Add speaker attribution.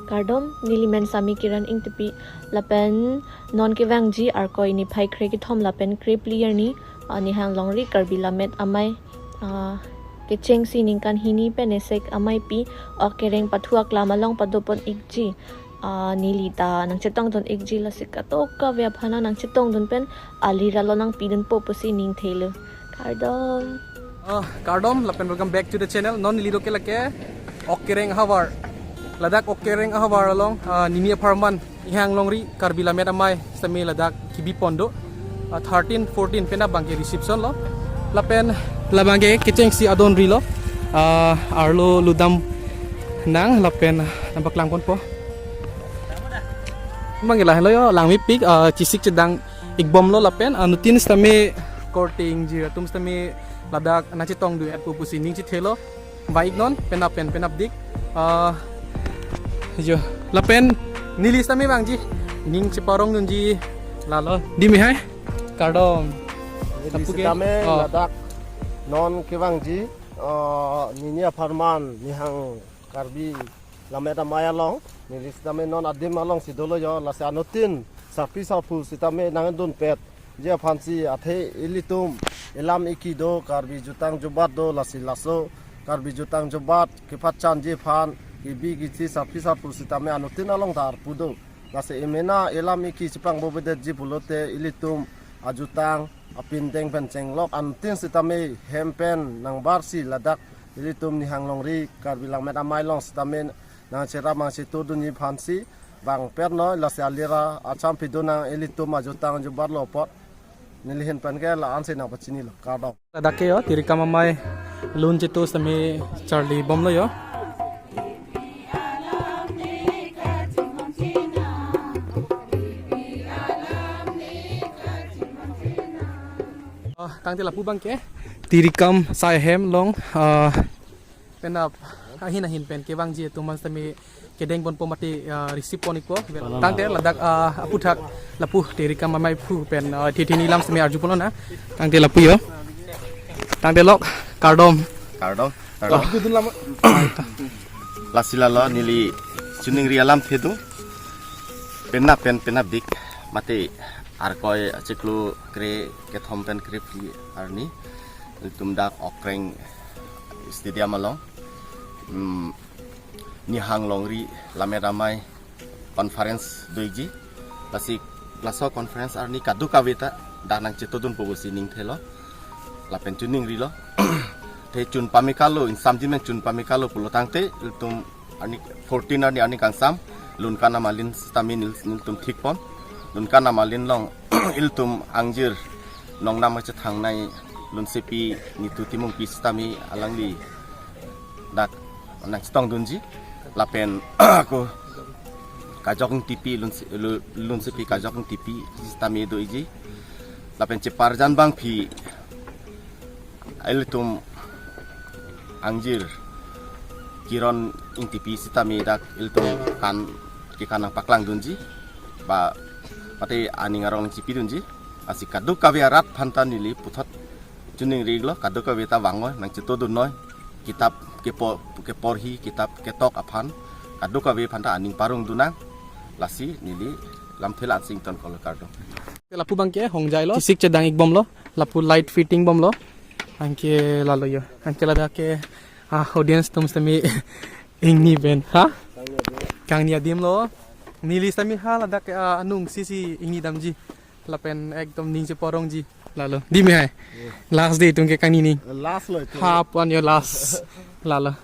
Speaker 1: Kardom nilimen sami kiran ing tepi lapen non kewang ji arkoi ni phai kre ki thom lapen kre player ni ni hang longri karbi lamet amai ke cheng si ning kan hini penesek amai pi okereng pathuak lamalong padopon ikji nilita nang chetong don ikji la sikato ka ve phana nang chetong don pen alira lo nang pidun poposi ning thelu Kardom
Speaker 2: Kardom lapen welcome back to the channel non nilido ke lake okereng havar Ladak okereng havar along Ninia Parman ihang longri karbi lamet amai sami ladak kibi pondo 13 14 pena bangke reception lo lapen labangge kecheng si adon ri lo arlo ludam nang lapen nambak langkon po mangilah lo yo langmi pik cisik cedang igbom lo lapen anutin stame korting ji tum stame ladak nachitong du at pupusi ning ci thelo baik non pen penapdik jo lapen nilis tami bangji ning ci parong nunji lalo dimi hai Kardom
Speaker 3: Kami ladak non kewangji Ninia Parman nihang karbi lameta maya long nilis tame non adim along sidolo yo lase anutin sapi sapu sitame nangendun pet dia fansi athe ilitum elam ikido karbi jutang jobat do lasi laso karbi jutang jobat kifat chan je fan ibi giti sapi sapu sitame anutin along dar pudo lase emena elam iki cipang bobedet ji pulote ilitum ajutang apinteng penceng lok antin sitame hempen nang barsi ladak ilitum ni hanglongri karbilang meta mailong sitame nang cera mang situ duni fansi bang perno la salira acham piduna ilitum ajutang jubar lopot nilihin penke la anse na bachini lo Kardom
Speaker 2: ladake yo tirika mamai lun citu sami Charlie bom lo yo tang tela pubang ke tirikam sai hem long penap ahin pen ke wangji tu mas tami kedeng bon pomati receive poniko tang te ladak aputhak lapu tirikam mamai pu pen titini lam sami arju pono na tang te lapu yo tang te lok Kardom
Speaker 3: lasila lo nili suning rialam thedu penap dik mate arkoi ciklu kre ke thompen kre pri arni tumdak okreng stadium along ni hang longri lame ramai conference doiji laso conference arni kadu kawita danang citodun pobusi ning thelo lapen tuning ri lo te chun pamikalo in samjimen chun pamikalo pulo tangte tum arni 14 arni ani kangsam lun kana malin stamin tum thikpon lun kana malin long iltum angjir nong nama cethang nai lun sepi nitu timung pistami alangli dak nang stong dunji lapen ko kajok tipi lun sepi kajok tipi stami do iji lapen cepar jan bang phi iltum angjir kiron ing tipi stami dak iltum kan ki kanang paklang dunji ba pati ani ngarong cipi dunji asik kaduk kawiarat phantan nili puthot juning riglo kaduk kawita wango nang cito dunoi kitab ke porhi kitab ketok aphan kaduk kawi phanta aning parung dunang lasi nili lamthela sington kol Kardom
Speaker 2: lapu bangke hongjai lo sik cedang ik bom lo lapu light fitting bom lo angke lalo yo angke ladake audience tum sami ingni ben ha kang ni adim lo nilis tami hal ada ke anung sisi ini damji lapen ekdom ning se porong ji lalo di me hai last day tungke kang ini
Speaker 3: last lo
Speaker 2: half on your last lalo